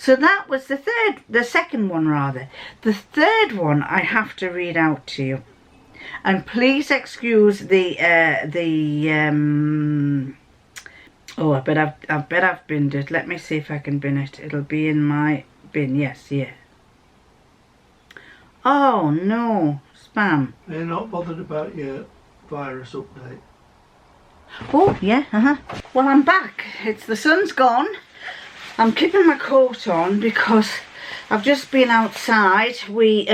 So that was the second one rather. The third one I have to read out to you. And please excuse the oh, I bet I've binned it. Let me see if I can bin it. It'll be in my bin. Yes, yeah. Oh no, spam. They're not bothered about your virus update. Oh yeah, Well, I'm back. The sun's gone. I'm keeping my coat on because I've just been outside. We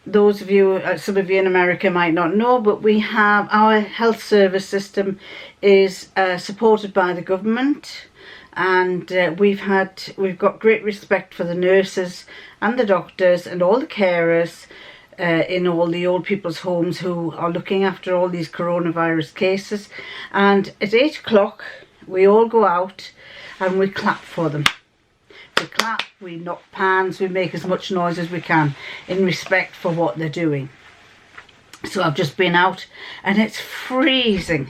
those of you, some of you in America might not know, but we have our health service system is supported by the government, and we've got great respect for the nurses and the doctors and all the carers in all the old people's homes who are looking after all these coronavirus cases. And at 8 o'clock we all go out and we clap for them. We clap, we knock pans, we make as much noise as we can in respect for what they're doing. So I've just been out and it's freezing.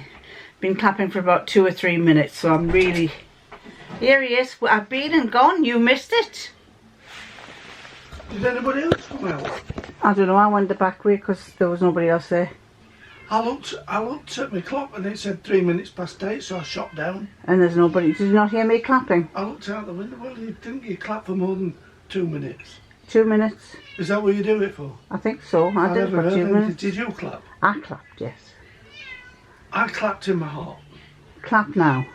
Been clapping for about 2 or 3 minutes, so I'm really... Here he is. I've been and gone. You missed it. Did anybody else come out? I don't know. I went the back way because there was nobody else there. I looked at my clock and it said 3 minutes past 8, so I shot down. And there's nobody. Did you not hear me clapping? I looked out the window. Well, you didn't you clap for more than 2 minutes? 2 minutes. Is that what you do it for? I think so. I did for 2 minutes. Did you clap? I clapped, yes. I clapped in my heart. Clap now.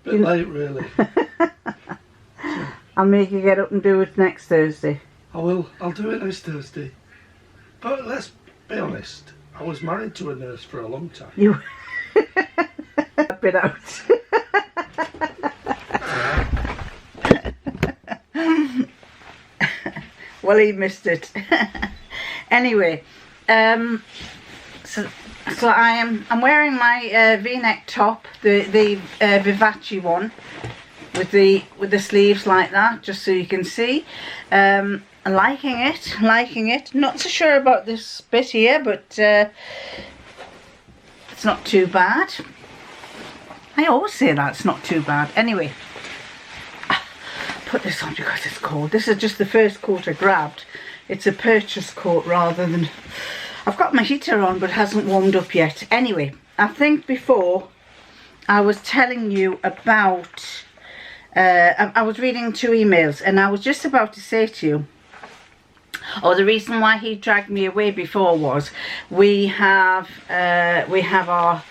Bit late, really. I'll make you get up and do it next Thursday. I will. I'll do it next Thursday. But let's be honest. I was married to a nurse for a long time. You a bit out. Well, he missed it. Anyway, so I'm wearing my V-neck top, the Vivace one, with the sleeves like that, just so you can see. Liking it. Not so sure about this bit here, but it's not too bad. I always say that it's not too bad. Anyway, put this on because it's cold. This is just the first coat I grabbed. It's a purchase coat rather than... I've got my heater on, but it hasn't warmed up yet. Anyway, I think before I was telling you about... I was reading 2 emails and I was just about to say to you, the reason why he dragged me away before was we have our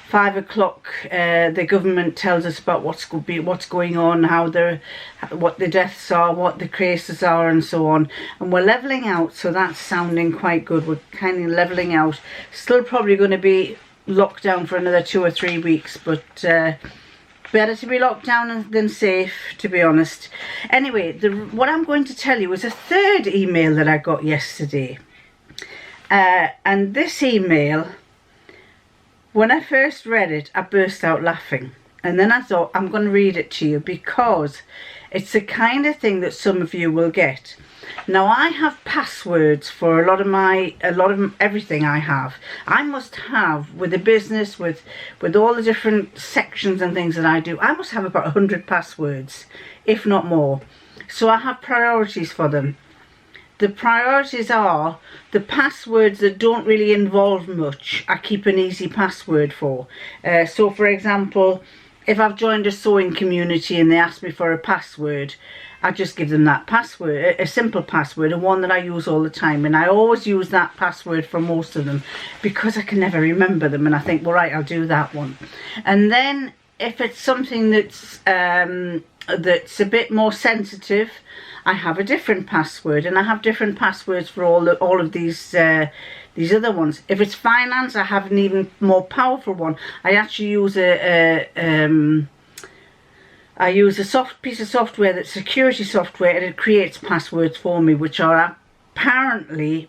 5 o'clock. The government tells us about what's going on, what the deaths are, what the cases are, and so on. And we're levelling out, so that's sounding quite good. We're kind of levelling out. Still probably going to be locked down for another 2 or 3 weeks, but better to be locked down than safe, to be honest. Anyway, what I'm going to tell you is a third email that I got yesterday. And this email, when I first read it, I burst out laughing. And then I thought, I'm going to read it to you because it's the kind of thing that some of you will get. Now, I have passwords for a lot of everything I have. I must have, with the business, with all the different sections and things that I do, I must have about 100 passwords, if not more. So I have priorities for them. The priorities are the passwords that don't really involve much. I keep an easy password for. So, for example, if I've joined a sewing community and they ask me for a password, I just give them that password, a simple password, and one that I use all the time. And I always use that password for most of them because I can never remember them. And I think, well, right, I'll do that one. And then if it's something that's a bit more sensitive, I have a different password. And I have different passwords for all of these other ones. If it's finance, I have an even more powerful one. I actually use I use a soft piece of software that's security software, and it creates passwords for me, which are apparently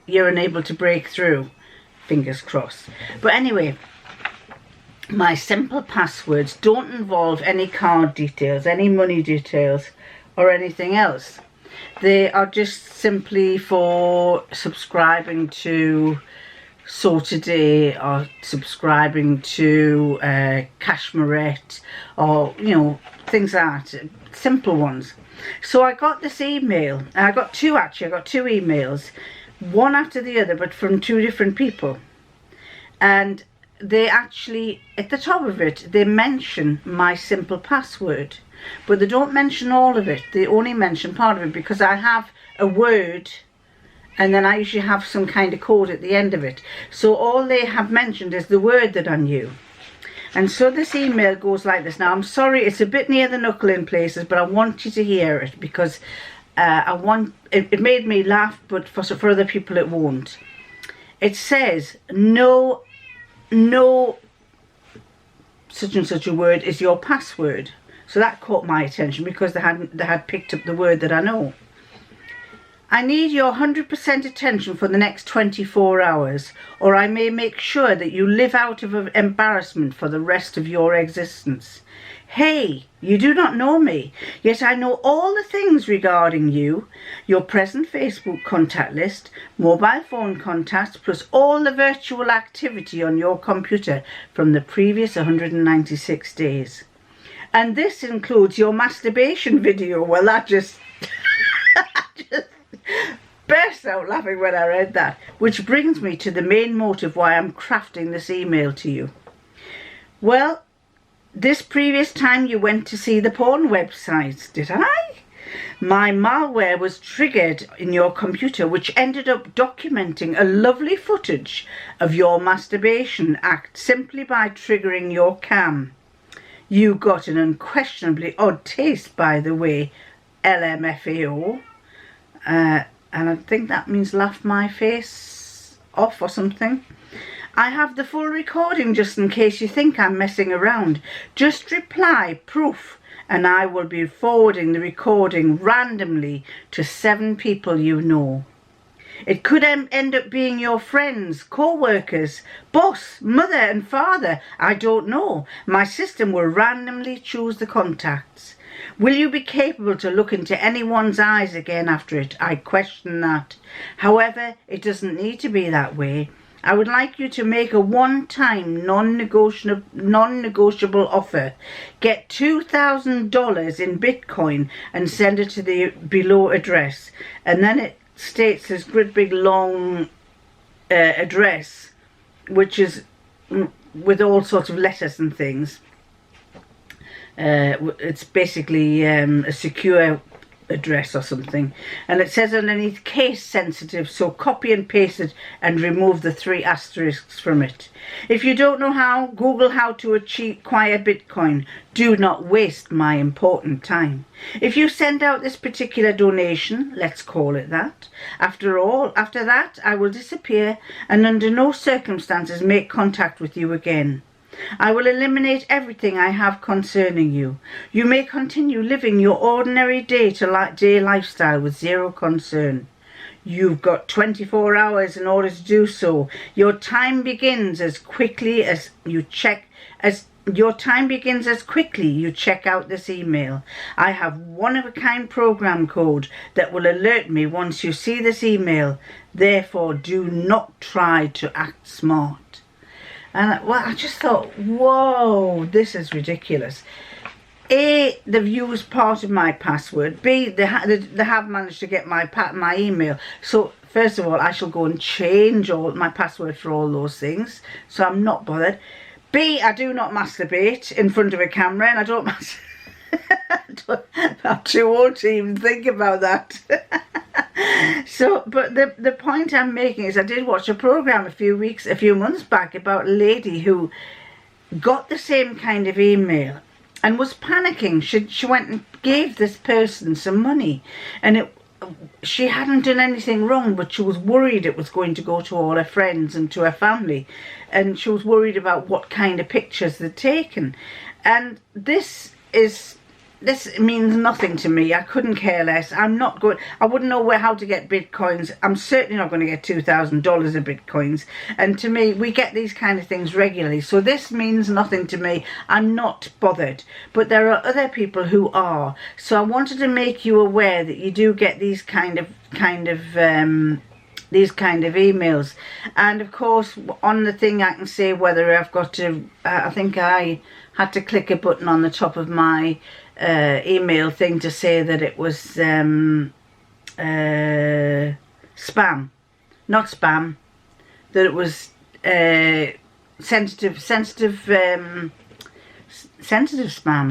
you're unable to break through. Fingers crossed. But anyway, my simple passwords don't involve any card details, any money details, or anything else. They are just simply for subscribing to So Today or subscribing to Cashmerette or, you know, things like that, simple ones. So I got this email, and I got two actually, I got two emails, one after the other, but from two different people. And they actually, at the top of it, they mention my simple password, but they don't mention all of it. They only mention part of it, because I have a word and then I usually have some kind of code at the end of it. So all they have mentioned is the word that I knew. And so this email goes like this. Now, I'm sorry, it's a bit near the knuckle in places, but I want you to hear it, because it made me laugh, but for other people it won't. It says, no such and such a word is your password. So that caught my attention, because they had picked up the word that I know. I need your 100% attention for the next 24 hours, or I may make sure that you live out of embarrassment for the rest of your existence. Hey, you do not know me, yet I know all the things regarding you, your present Facebook contact list, mobile phone contacts, plus all the virtual activity on your computer from the previous 196 days. And this includes your masturbation video. Well, that just... burst out laughing when I read that, which brings me to the main motive why I'm crafting this email to you. Well, this previous time you went to see the porn websites, did I? My malware was triggered in your computer, which ended up documenting a lovely footage of your masturbation act simply by triggering your cam. You got an unquestionably odd taste, by the way, LMFAO. And I think that means laugh my face off or something. I have the full recording just in case you think I'm messing around. Just reply proof and I will be forwarding the recording randomly to 7 people you know. It could end up being your friends, co-workers, boss, mother and father. I don't know. My system will randomly choose the contacts. Will you be capable to look into anyone's eyes again after it? I question that. However, it doesn't need to be that way. I would like you to make a one-time non-negotiable offer. Get $2,000 in Bitcoin and send it to the below address. And then it states this great big long address, which is with all sorts of letters and things. It's basically a secure address or something, and it says underneath case sensitive, so copy and paste it and remove the 3 asterisks from it. If you don't know how, Google how to acquire Bitcoin. Do not waste my important time. If you send out this particular donation, let's call it that, after that I will disappear and under no circumstances make contact with you again. I will eliminate everything I have concerning you. You may continue living your ordinary day-to-day lifestyle with zero concern. You've got 24 hours in order to do so. Your time begins as quickly as you check out this email. I have one-of-a-kind program code that will alert me once you see this email. Therefore, do not try to act smart. And well, I just thought, whoa, this is ridiculous. A, they've used part of my password. B, they have managed to get my email. So first of all, I shall go and change all my password for all those things. So I'm not bothered. B, I do not masturbate in front of a camera, and I don't I'm too old to even think about that. So, but the point I'm making is I did watch a program a few months back about a lady who got the same kind of email and was panicking. She went and gave this person some money, and she hadn't done anything wrong, but she was worried it was going to go to all her friends and to her family, and she was worried about what kind of pictures they'd taken. And this means nothing to me. I couldn't care less. I wouldn't know how to get Bitcoins. I'm certainly not going to get $2,000 of Bitcoins. And to me, we get these kind of things regularly. So this means nothing to me. I'm not bothered. But there are other people who are. So I wanted to make you aware that you do get these kind of these kind of emails. And of course on the thing I can say whether I've got to, I think I had to click a button on the top of my email thing to say that it was spam, not spam, that it was sensitive spam,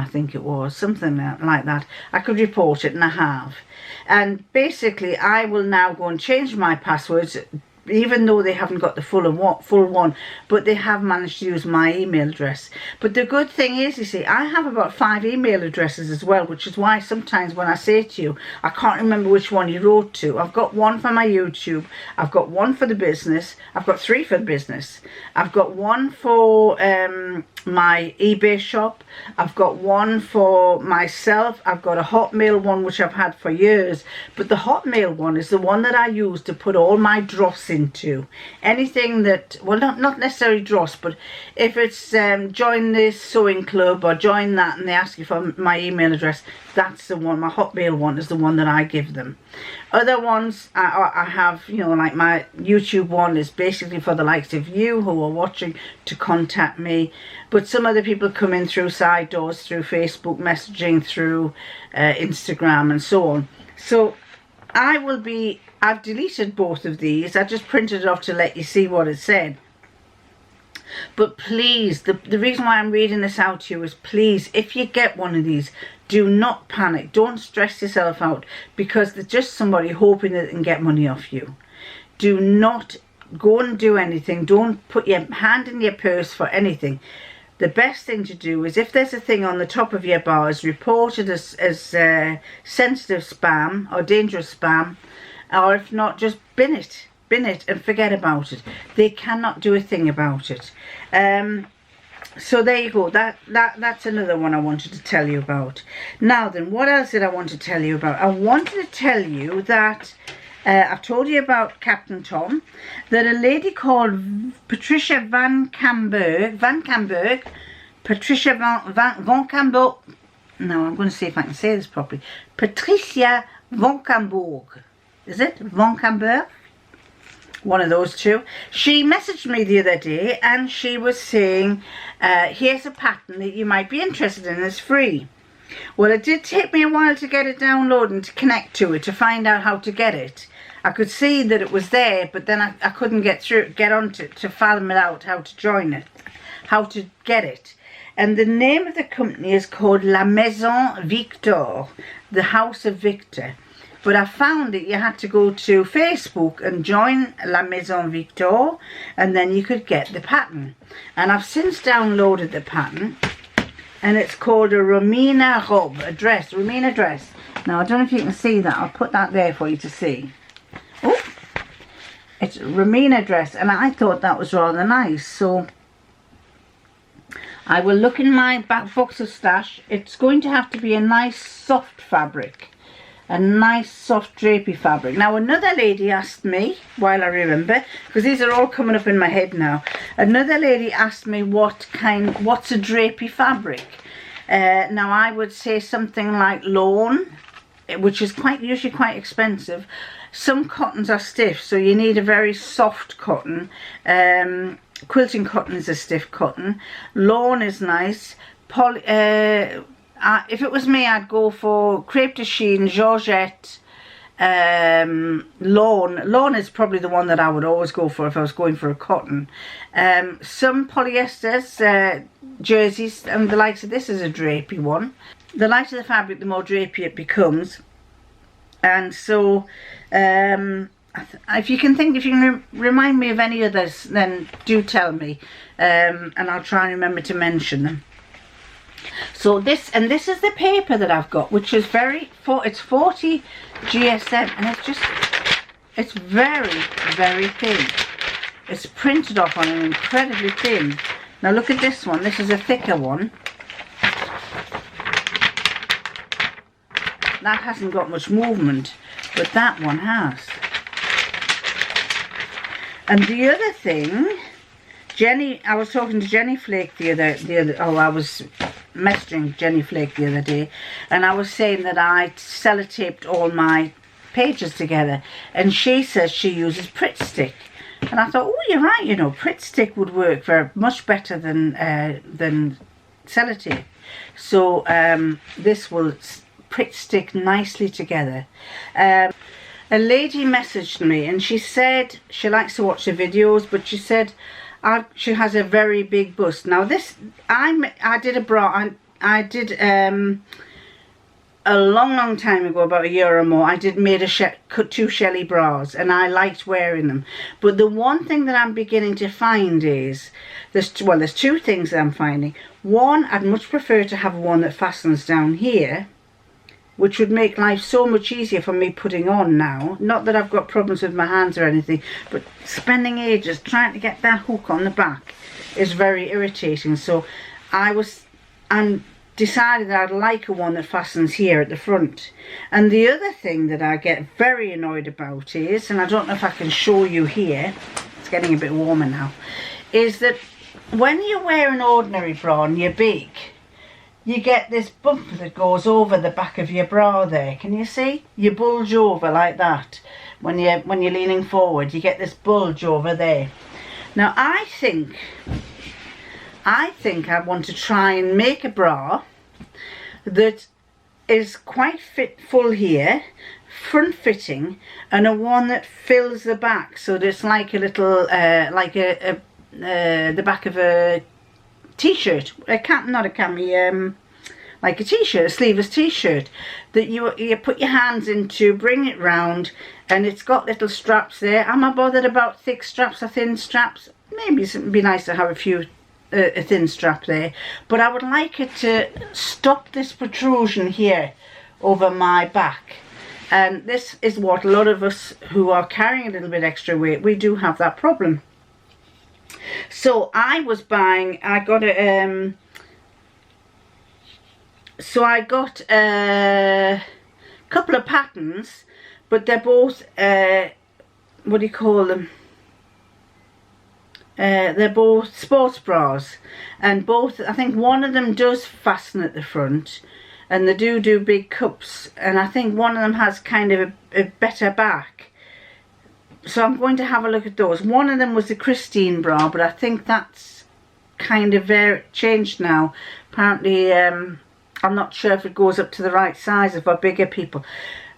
I think it was, something like that. I could report it, and I have. And basically I will now go and change my passwords, even though they haven't got the full one, but they have managed to use my email address. But the good thing is, you see, I have about 5 email addresses as well, which is why sometimes when I say to you, I can't remember which one you wrote to. I've got one for my YouTube, I've got one for the business, I've got 3 for the business, I've got one for my eBay shop, I've got one for myself, I've got a Hotmail one which I've had for years, but the Hotmail one is the one that I use to put all my dross into. Anything that, well, not necessarily dross, but if it's join this sewing club or join that and they ask you for my email address, that's the one. My Hotmail one is the one that I give them. Other ones I have, you know, like my YouTube one is basically for the likes of you who are watching to contact me. But some other people come in through side doors, through Facebook messaging, through Instagram and so on. So I've deleted both of these. I just printed it off to let you see what it said. But please, the reason why I'm reading this out to you is, please, if you get one of these, do not panic. Don't stress yourself out, because there's just somebody hoping that they can get money off you. Do not go and do anything. Don't put your hand in your purse for anything. The best thing to do is, if there's a thing on the top of your bars, report it as sensitive spam or dangerous spam, or if not, just bin it and forget about it. They cannot do a thing about it. So there you go. That's another one I wanted to tell you about. Now then, what else did I want to tell you about? I wanted to tell you that I've told you about Captain Tom, that a lady called Patricia Van Camberg, Patricia Van Camberg, no, I'm going to see if I can say this properly, Patricia Van Camberg, is it? Van Camberg? One of those two. She messaged me the other day and she was saying, here's a pattern that you might be interested in, it's free. Well, it did take me a while to get it downloaded and to connect to it, to find out how to get it. I could see that it was there, but then I couldn't get onto it to fathom it out, how to join it, how to get it. And the name of the company is called La Maison Victor, the House of Victor. But I found that you had to go to Facebook and join La Maison Victor, and then you could get the pattern. And I've since downloaded the pattern, and it's called a Romina robe, a dress, Romina dress. Now I don't know if you can see that. I'll put that there for you to see. Oh, it's Romina dress, and I thought that was rather nice. So I will look in my back box of stash. It's going to have to be a nice soft fabric. A nice soft drapey fabric. Now another lady asked me, while I remember, because these are all coming up in my head now, another lady asked me what's a drapey fabric. Now I would say something like lawn, which is usually quite expensive. Some cottons are stiff, so you need a very soft cotton. Quilting cotton is a stiff cotton. Lawn is nice. If it was me, I'd go for crepe de chine, georgette, lawn. Lawn is probably the one that I would always go for if I was going for a cotton. Some polyesters, jerseys, and the likes of this is a drapey one. The lighter the fabric, the more drapey it becomes. And so, if you can remind me of any others, then do tell me, and I'll try and remember to mention them. So this is the paper that I've got, which is it's 40 GSM, and it's very, very thin. It's printed off on an incredibly thin. Now look at this one. This is a thicker one. That hasn't got much movement, but that one has. And the other thing, I was talking to Jenny Flake I was messaging Jenny Flake the other day, and I was saying that I sellotaped all my pages together, and she says she uses Pritt Stick. And I thought, oh, you're right, you know, Pritt Stick would work very much better than sellotape. So this will Pritt Stick nicely together. A lady messaged me and she said she likes to watch the videos, but she said she has a very big bust. Now this, I did a bra, I did a long time ago, about a year or more, I made cut 2 Shelley bras, and I liked wearing them. But the one thing that I'm beginning to find is, there's 2 things that I'm finding. One, I'd much prefer to have one that fastens down here, which would make life so much easier for me putting on now. Not that I've got problems with my hands or anything, but spending ages trying to get that hook on the back is very irritating. So I'm decided that I'd like a one that fastens here at the front. And the other thing that I get very annoyed about is, and I don't know if I can show you here, it's getting a bit warmer now, is that when you wear an ordinary bra and you're big, you get this bump that goes over the back of your bra there. Can you see? You bulge over like that. When you're leaning forward, you get this bulge over there. Now I think I want to try and make a bra that is quite full here, front fitting, and a one that fills the back, so that it's like a little like the back of a t-shirt, not a cami, like a t-shirt, a sleeveless t-shirt, that you put your hands into, bring it round, and it's got little straps there. Am I bothered about thick straps or thin straps? Maybe it'd be nice to have a thin strap there, but I would like it to stop this protrusion here over my back. And this is what a lot of us who are carrying a little bit extra weight, we do have that problem. So I got a couple of patterns, but they're both what do you call them? They're both sports bras, and both, I think one of them does fasten at the front, and they do big cups, and I think one of them has kind of a better back. So I'm going to have a look at those. One of them was the Christine bra, but I think that's kind of changed now. Apparently, I'm not sure if it goes up to the right size for bigger people.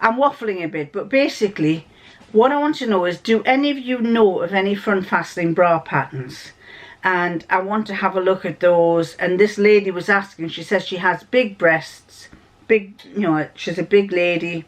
I'm waffling a bit, but basically, what I want to know is, do any of you know of any front fastening bra patterns? And I want to have a look at those. And this lady was asking, she says she has big breasts, she's a big lady.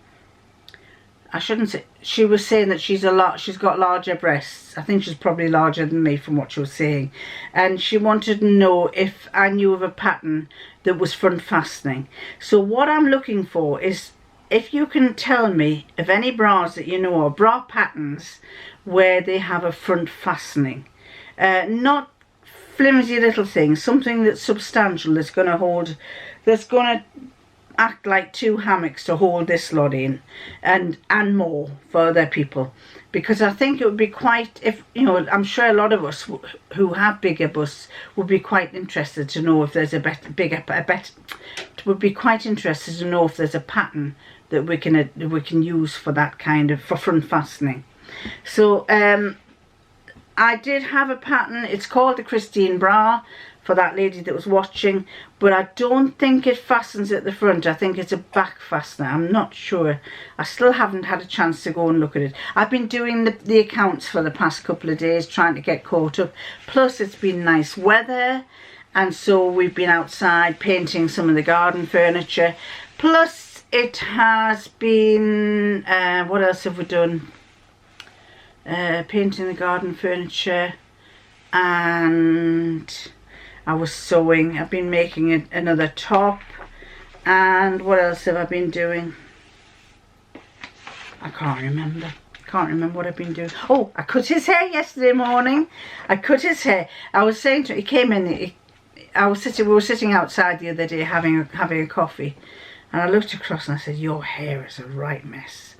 I shouldn't say, she was saying that she's got larger breasts. I think she's probably larger than me from what she was saying. And she wanted to know if I knew of a pattern that was front fastening. So what I'm looking for is, if you can tell me of any bras that you know, or bra patterns where they have a front fastening. Not flimsy little things, something that's substantial, that's going to act like 2 hammocks to hold this lot in, and more for other people. Because I think it would be quite, I'm sure a lot of us who have bigger busts would be quite interested to know if there's would be quite interested to know if there's a pattern that we can use for that kind of, for front fastening. So I did have a pattern. It's called the Christine bra, for that lady that was watching, but I don't think it fastens at the front. I think it's a back fastener. I'm not sure. I still haven't had a chance to go and look at it. I've been doing the accounts for the past couple of days, trying to get caught up. Plus it's been nice weather, and so we've been outside painting some of the garden furniture. Plus it has been, what else have we done? Painting the garden furniture, and I was sewing. I've been making another top, and what else have I been doing? I can't remember. What I've been doing. Oh, I cut his hair yesterday morning. I cut his hair. I was saying to him, he came in. We were sitting outside the other day having a coffee, and I looked across and I said, "Your hair is a right mess."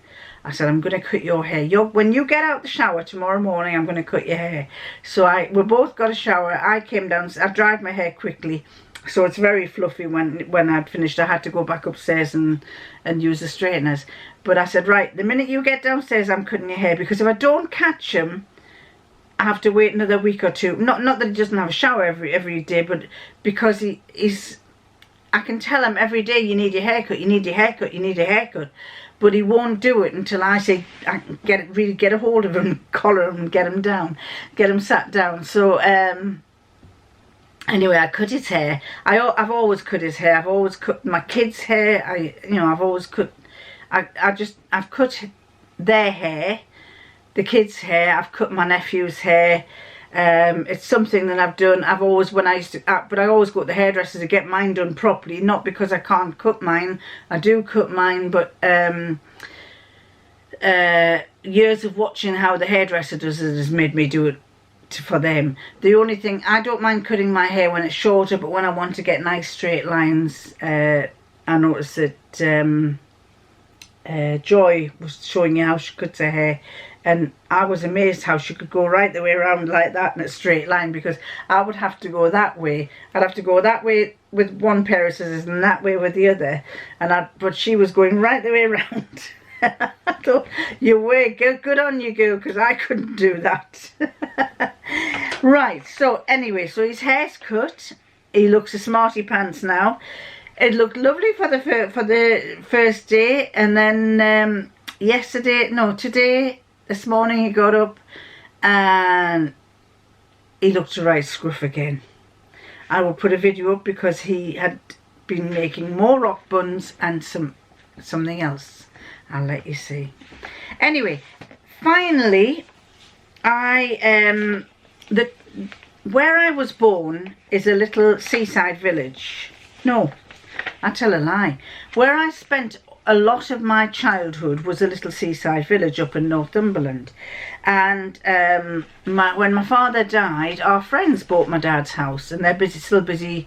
I said, "I'm going to cut your hair. When you get out the shower tomorrow morning, I'm going to cut your hair." So we both got a shower. I came down, I dried my hair quickly, So it's very fluffy. When I'd finished, I had to go back upstairs and use the straighteners. But I said, right, the minute you get downstairs, I'm cutting your hair, because if I don't catch him, I have to wait another week or two. Not that he doesn't have a shower every day, but because he's, I can tell him every day, you need your haircut, you need your haircut, you need your haircut. But he won't do it until I say, I can really get a hold of him, collar him, get him down, get him sat down. So, anyway, I cut his hair. I've always cut his hair. I've always cut my kids' hair. I've always cut. I've cut their hair, the kids' hair. I've cut my nephew's hair. It's something that I've done. I've always, but I always go to the hairdresser to get mine done properly. Not because I can't cut mine. I do cut mine, but years of watching how the hairdresser does it has made me do it for them. The only thing, I don't mind cutting my hair when it's shorter, but when I want to get nice straight lines, I noticed that Joy was showing you how she cuts her hair, and I was amazed how she could go right the way around like that in a straight line, because I would have to go that way. I'd have to go that way with one pair of scissors and that way with the other, but she was going right the way around. I thought, good on you, girl, because I couldn't do that. Right, so anyway, so his hair's cut. He looks a smarty pants now. It looked lovely for the first day, and then today, this morning he got up and he looked a right scruff again. I will put a video up because he had been making more rock buns and something else. I'll let you see. Anyway, finally, where I was born is a little seaside village. No, I tell a lie. Where I spent a lot of my childhood was a little seaside village up in Northumberland. And when my father died, our friends bought my dad's house, and they're still busy.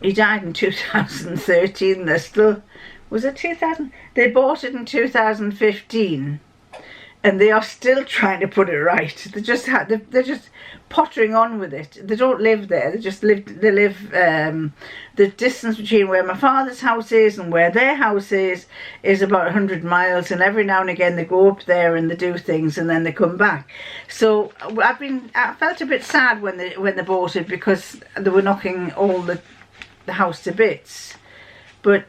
He died in 2013. They're still, was it 2000? They bought it in 2015. And they are still trying to put it right. They're just pottering on with it. They don't live there. They live. The distance between where my father's house is and where their house is about 100 miles. And every now and again they go up there and they do things and then they come back. So I felt a bit sad when they bought it, because they were knocking all the house to bits. But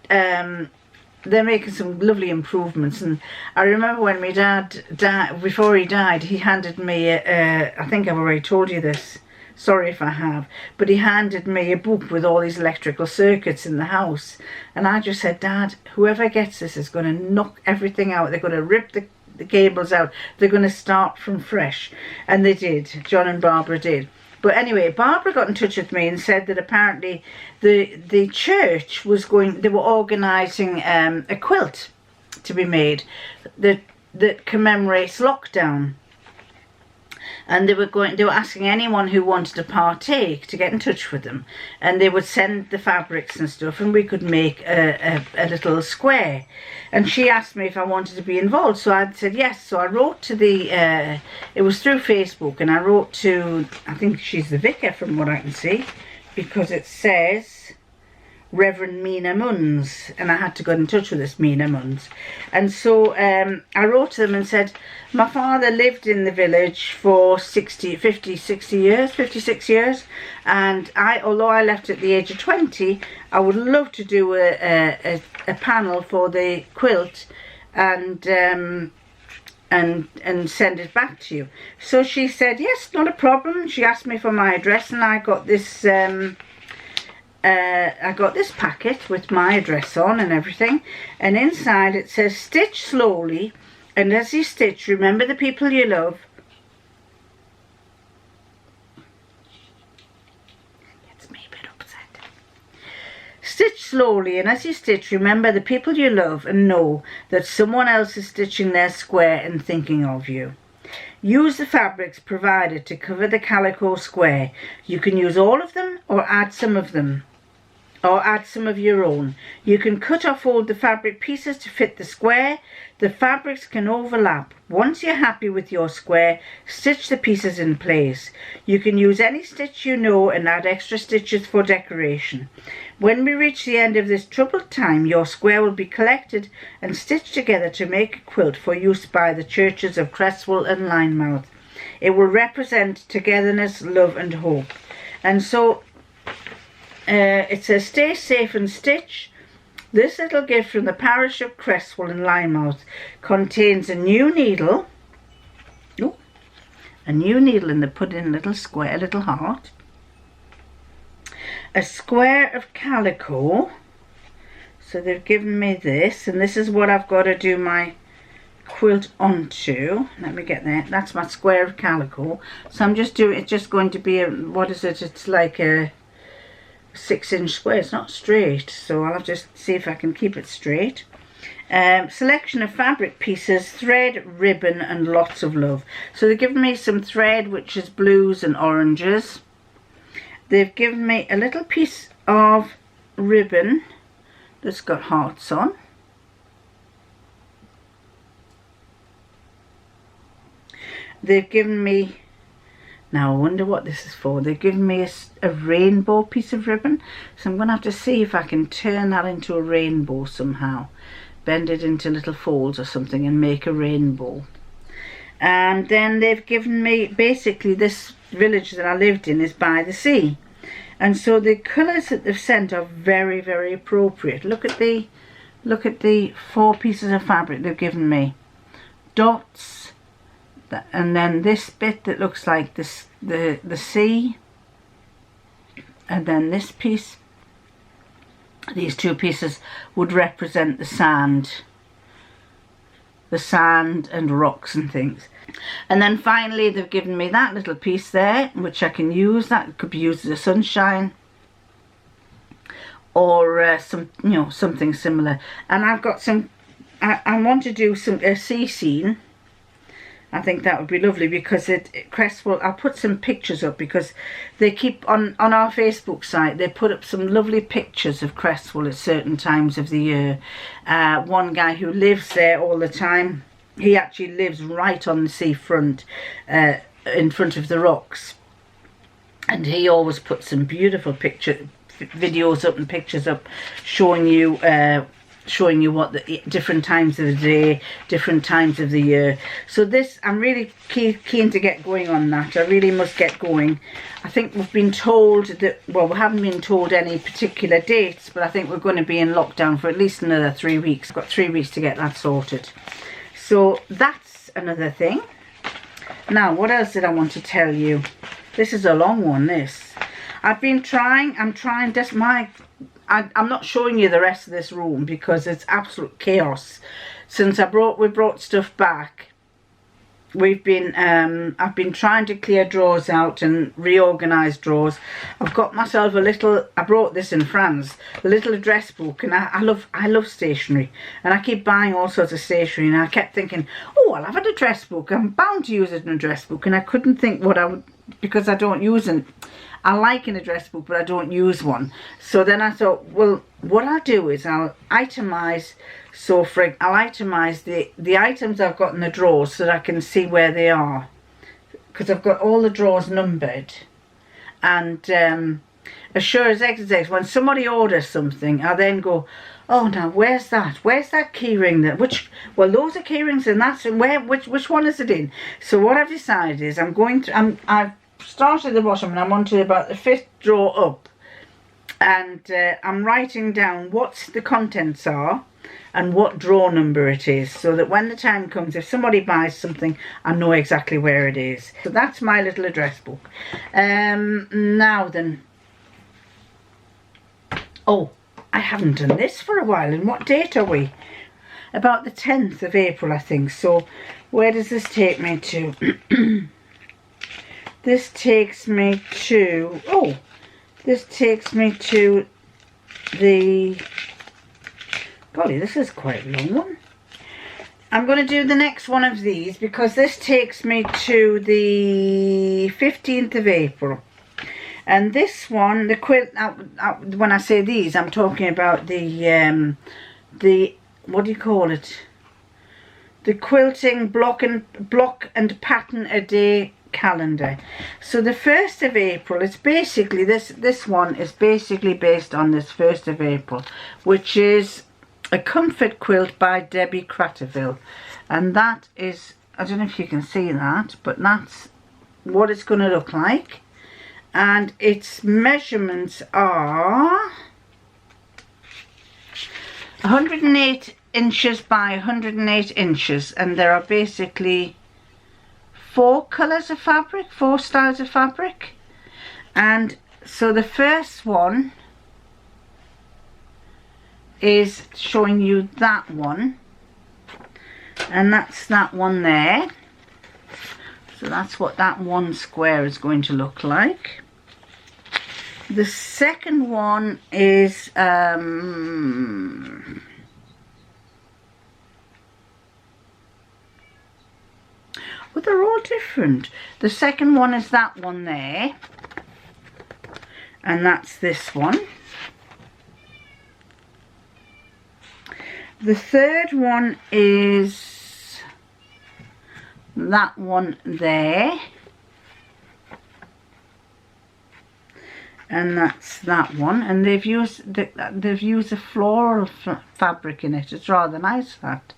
they're making some lovely improvements. And I remember when my dad before he died, he handed me I think I've already told you this, sorry if I have, but he handed me a book with all these electrical circuits in the house, and I just said, Dad, whoever gets this is going to knock everything out. They're going to rip the cables out. They're going to start from fresh. And they did. John and Barbara did. But anyway, Barbara got in touch with me and said that apparently the church was they were organising a quilt to be made that commemorates lockdown. And they were asking anyone who wanted to partake to get in touch with them, and they would send the fabrics and stuff, and we could make a little square. And she asked me if I wanted to be involved, so I said yes. So I wrote to it was through Facebook, and I wrote to, I think she's the vicar from what I can see, because it says Reverend Mina Munns, and I had to get in touch with this Mina Munns. And so I wrote to them and said, my father lived in the village for 56 years, and although I left at the age of 20, I would love to do a panel for the quilt and send it back to you. So she said yes, not a problem. She asked me for my address, and I got this packet with my address on and everything, and inside it says, stitch slowly, and as you stitch, remember the people you love. Gets me a bit upset. Stitch slowly, and as you stitch, remember the people you love, and know that someone else is stitching their square and thinking of you. Use the fabrics provided to cover the calico square. You can use all of them or add some of them. or add some of your own. You can cut or fold the fabric pieces to fit the square. The fabrics can overlap. Once you're happy with your square, stitch the pieces in place. You can use any stitch you know and add extra stitches for decoration. When we reach the end of this troubled time, your square will be collected and stitched together to make a quilt for use by the churches of Cresswell and Linemouth. It will represent togetherness, love and hope. And so it says, stay safe and stitch. This little gift from the parish of Cresswell and Linemouth contains a new needle. Oh, a new needle, and they put in a little square, a little heart. A square of calico. So they've given me this, and this is what I've got to do my quilt onto. Let me get there. That's my square of calico. So I'm just doing, it's just going to be a, what is it? It's like a 6-inch square. It's not straight, so I'll have to see if I can keep it straight. Selection of fabric pieces, thread, ribbon and lots of love. So they've given me some thread, which is blues and oranges. They've given me a little piece of ribbon that's got hearts on. They've given me, now I wonder what this is for. They've given me a rainbow piece of ribbon. So I'm going to have to see if I can turn that into a rainbow somehow. Bend it into little folds or something and make a rainbow. And then they've given me, basically this village that I lived in is by the sea. And so the colours that they've sent are very, very appropriate. Look at the 4 pieces of fabric they've given me. Dots. And then this bit that looks like this, the sea, and then this piece, these 2 pieces would represent the sand and rocks and things. And then finally they've given me that little piece there, which I can use. That could be used as a sunshine or something similar. And I've got some, I want to do a sea scene. I think that would be lovely because Cresswell, I'll put some pictures up because they keep on our Facebook site, they put up some lovely pictures of Cresswell at certain times of the year. One guy who lives there all the time, he actually lives right on the seafront, in front of the rocks. And he always puts some beautiful videos up and pictures up showing you what the different times of the day, different times of the year. So this, I'm really keen to get going on that. I really must get going. I think we've been told that, well, we haven't been told any particular dates, but I think we're going to be in lockdown for at least another 3 weeks. I've got 3 weeks to get that sorted. So that's another thing. Now, what else did I want to tell you? This is a long one, this. I'm trying just I'm not showing you the rest of this room because it's absolute chaos. Since we brought stuff back, I've been trying to clear drawers out and reorganize drawers. I've got myself I brought this in France, a little address book, and I love stationery, and I keep buying all sorts of stationery, and I kept thinking, oh, I'll have an address book, I'm bound to use an address book, and I couldn't think what I would, because I don't use it. I like an address book, but I don't use one. So then I thought, well, what I'll do is I'll itemize. So I'll itemize the items I've got in the drawers so that I can see where they are, because I've got all the drawers numbered. And as sure as X is X, when somebody orders something, I then go, oh, now where's that? Where's that key ring? Well, those are key rings, and that's which one is it in? So what I've decided is I've started at the bottom and I'm on to about the 5th drawer up, and I'm writing down what the contents are and what drawer number it is, so that when the time comes, if somebody buys something, I know exactly where it is. So that's my little address book. Now then, oh, I haven't done this for a while. And what date are we? About the 10th of April, I think. So where does this take me to? This takes me to, the, golly, this is quite a long one. I'm going to do the next one of these because this takes me to the 15th of April. And this one, the quilt, when I say these, I'm talking about the what do you call it? The quilting block and pattern a day calendar. So the 1st of April, it's basically, this one is basically based on this 1st of April, which is a comfort quilt by Debbie Cratterville. And that is, I don't know if you can see that, but that's what it's going to look like. And its measurements are 108 inches by 108 inches, and there are basically 4 colours of fabric, 4 styles of fabric. And so the first one is showing you that one, and that's that one there. So that's what that one square is going to look like. The second one is well, they're all different. The second one is that one there, and that's this one. The third one is that one there, and that's that one. And they've used a floral fabric in it. It's rather nice, that.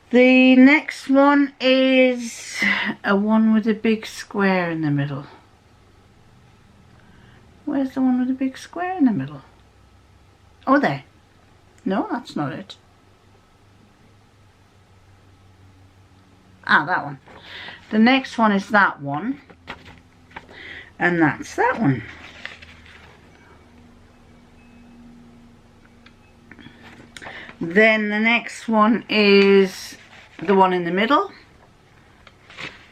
The next one is a one with a big square in the middle. Where's the one with the big square in the middle? Oh, there. No, that's not it. Ah, that one. The next one is that one. And that's that one. Then the next one is the one in the middle.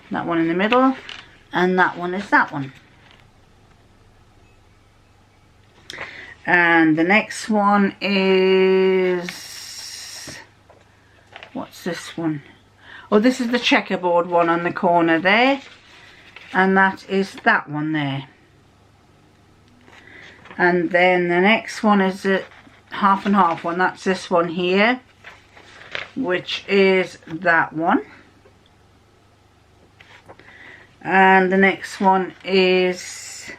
That one in the middle. And that one is that one. And the next one is... what's this one? Oh, this is the checkerboard one on the corner there. And that is that one there. And then the next one is a half and half one. That's this one here, which is that one. And the next one is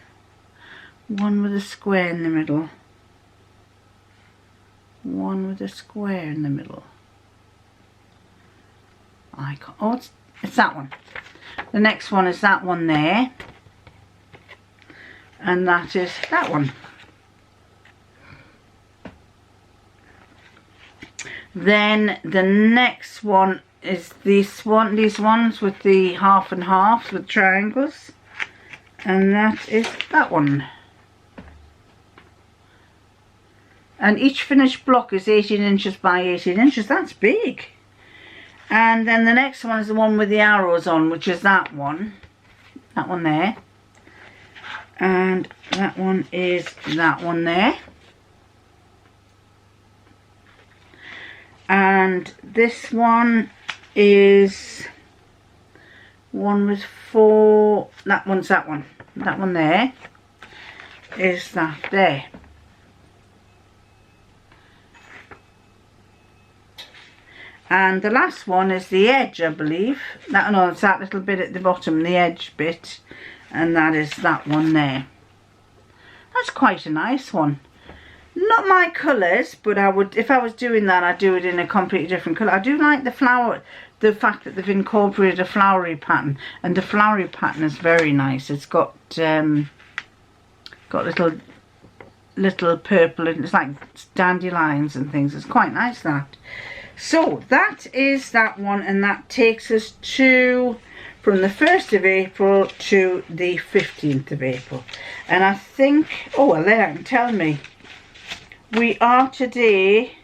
one with a square in the middle. One with a square in the middle. Oh, it's that one. The next one is that one there. And that is that one. Then the next one is these ones with the half and half with triangles. And that is that one. And each finished block is 18 inches by 18 inches. That's big. And then the next one is the one with the arrows on, which is that one. That one there. And that one is that one there. And this one is one with 4, that one's that one. That one there is that there. And the last one is the edge, I believe. No, it's that little bit at the bottom, the edge bit. And that is that one there. That's quite a nice one. Not my colours, but I would, if I was doing that, I'd do it in a completely different colour. I do like the flower, the fact that they've incorporated a flowery pattern. And the flowery pattern is very nice. It's got little purple, and it's like dandelions and things. It's quite nice, that. So that is that one, and that takes us to from the 1st of April to the 15th of April. And I think, oh well, there, can tell me, we are today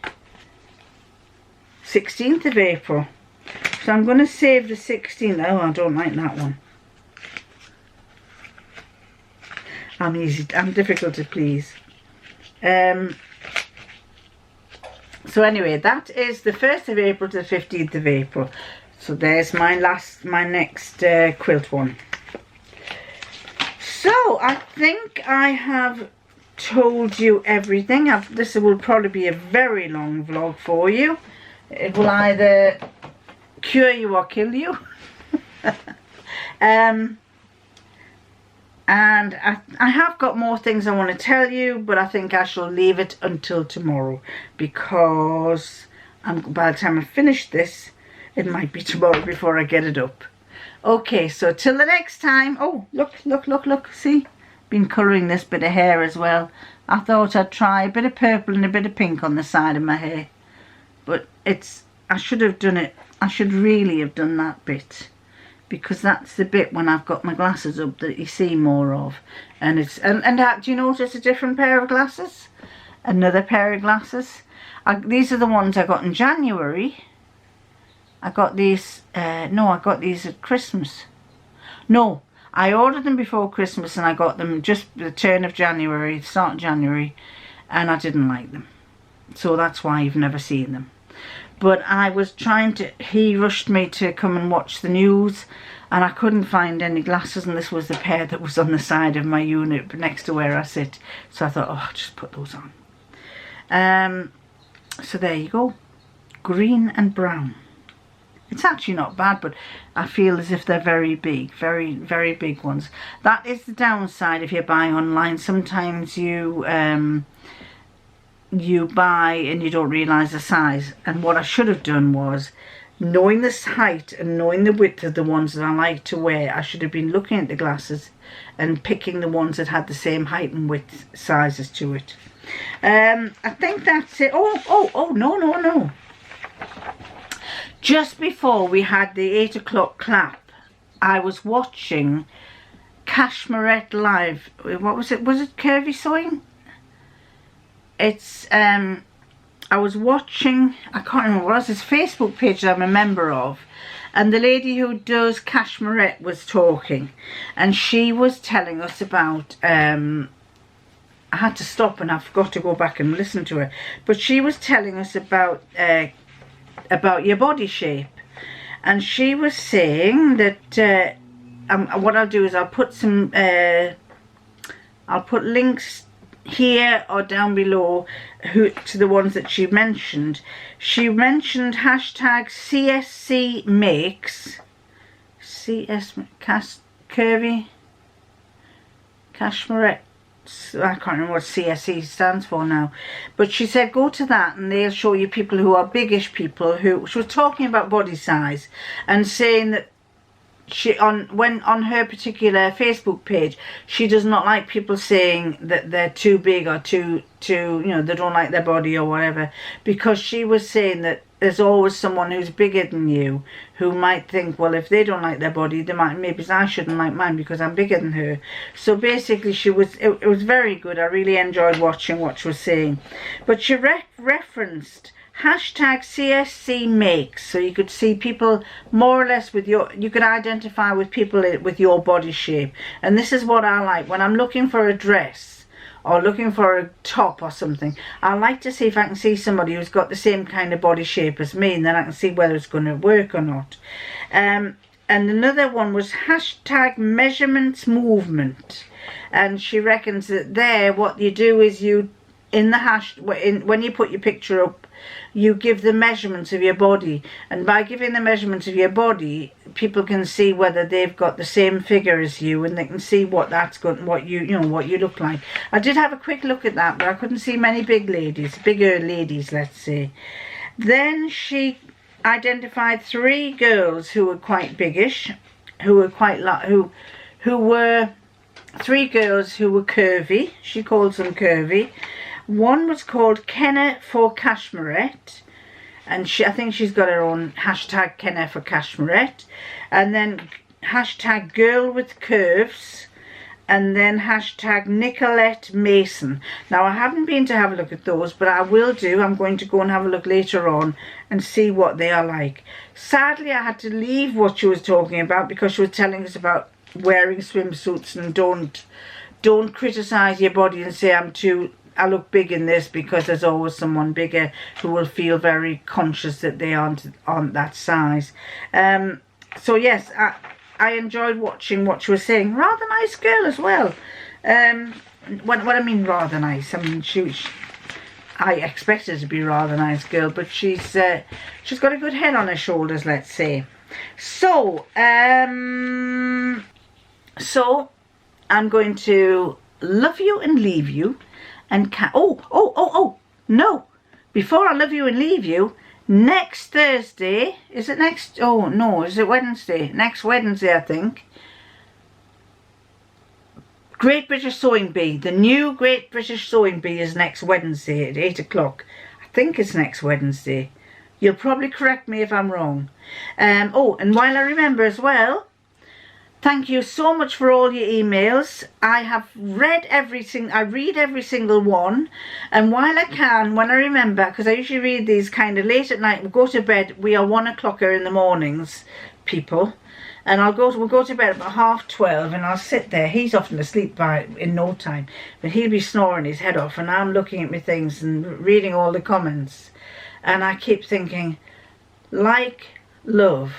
16th of April. So I'm going to save the 16th. Oh, I don't like that one. I'm difficult to please. So anyway, that is the 1st of April to the 15th of April. So there's my next quilt one. So I think I have told you everything. This will probably be a very long vlog for you. It will either cure you or kill you. And I have got more things I want to tell you, but I think I shall leave it until tomorrow, because by the time I finish this, it might be tomorrow before I get it up. Okay, so till the next time. Oh, look, see? Been colouring this bit of hair as well. I thought I'd try a bit of purple and a bit of pink on the side of my hair. But I should have done it. I should really have done that bit, because that's the bit when I've got my glasses up that you see more of. And do you notice a different pair of glasses? Another pair of glasses. These are the ones I got in January. I got these, no, I got these at Christmas. No, I ordered them before Christmas and I got them just the turn of January, start of January, and I didn't like them. So that's why you've never seen them. But I was he rushed me to come and watch the news, and I couldn't find any glasses, and this was the pair that was on the side of my unit next to where I sit. So I thought, oh, I'll just put those on. So there you go. Green and brown. It's actually not bad, but I feel as if they're very big, very, very big ones. That is the downside if you buy online. Sometimes you buy and you don't realise the size. And what I should have done was, knowing this height and knowing the width of the ones that I like to wear, I should have been looking at the glasses and picking the ones that had the same height and width sizes to it. I think that's it. Oh, no. Just before we had the 8 o'clock clap, I was watching Cashmerette Live. What was it? Was it Curvy Sewing? It's, I was watching, I can't remember what it was, this Facebook page that I'm a member of. And the lady who does Cashmerette was talking. And she was telling us about, I had to stop and I forgot to go back and listen to her. But she was telling us about your body shape, and she was saying that what I'll do is I'll put some I'll put links here or down below to the ones that she mentioned. She mentioned hashtag CSC makes curvy Cashmerette. I can't remember what CSE stands for now, but she said go to that and they'll show you people who are biggish people. She was talking about body size and saying that on her particular Facebook page, she does not like people saying that they're too big or too they don't like their body or whatever, because she was saying that there's always someone who's bigger than you who might think, well, if they don't like their body, maybe I shouldn't like mine because I'm bigger than her. So basically it was very good. I really enjoyed watching what she was saying. But she referenced hashtag CSC makes, so you could see people more or less you could identify with people with your body shape. And this is what I like when I'm looking for a dress or looking for a top or something. I like to see if I can see somebody who's got the same kind of body shape as me, and then I can see whether it's going to work or not. And another one was hashtag measurements movement, and she reckons that there what you do is when you put your picture up, you give the measurements of your body, and by giving the measurements of your body, people can see whether they've got the same figure as you, and they can see what you look like. I did have a quick look at that, but I couldn't see many bigger ladies, let's say. Then she identified 3 girls who were quite biggish, who were 3 girls who were curvy. She calls them curvy. One was called Kenna for Cashmerette, and I think she's got her own hashtag Kenna for Cashmerette, and then hashtag Girl with Curves, and then hashtag Nicolette Mason. Now I haven't been to have a look at those, but I will do. I'm going to go and have a look later on and see what they are like. Sadly, I had to leave what she was talking about because she was telling us about wearing swimsuits, and don't criticize your body and say I look big in this, because there's always someone bigger who will feel very conscious that they aren't that size. So yes, I enjoyed watching what she was saying. Rather nice girl as well. What I mean rather nice, I mean I expect her to be a rather nice girl, but she's got a good head on her shoulders, let's say. So I'm going to love you and leave you, and no, before I love you and leave you, next Thursday, is it next, oh no, is it Wednesday? Next Wednesday, I think. Great British Sewing Bee, the new Great British Sewing Bee is next Wednesday at 8 o'clock. I think it's next Wednesday. You'll probably correct me if I'm wrong. Oh, and while I remember as well, thank you so much for all your emails. I have read everything. I read every single one. And while I can, when I remember, because I usually read these kind of late at night, we go to bed, we are 1 o'clocker in the mornings, people. And we'll go to bed about 12:30, and I'll sit there. He's often asleep in no time, but he'll be snoring his head off, and I'm looking at my things and reading all the comments. And I keep thinking, like love,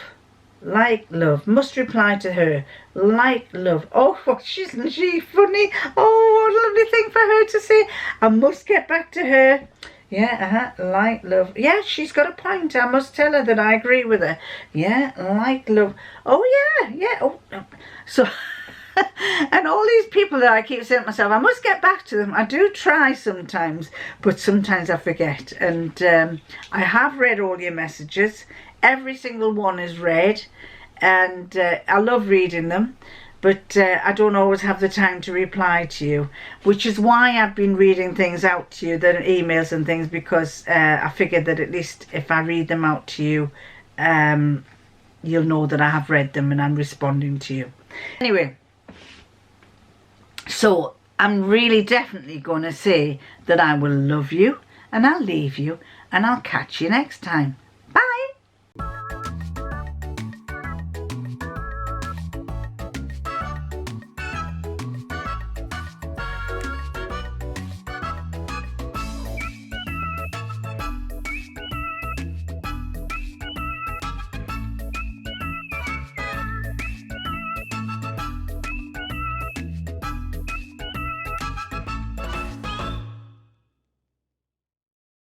must reply to her, like love. Oh, isn't she funny? Oh, what a lovely thing for her to say. I must get back to her. Yeah, like love. Yeah, she's got a point. I must tell her that I agree with her. Yeah, like love. Oh, yeah. Oh, so, and all these people that I keep saying to myself, I must get back to them. I do try sometimes, but sometimes I forget. And I have read all your messages. Every single one is read, and I love reading them. But I don't always have the time to reply to you, which is why I've been reading things out to you, the emails and things, because I figured that at least if I read them out to you, you'll know that I have read them and I'm responding to you. Anyway, so I'm really definitely going to say that I will love you and I'll leave you and I'll catch you next time.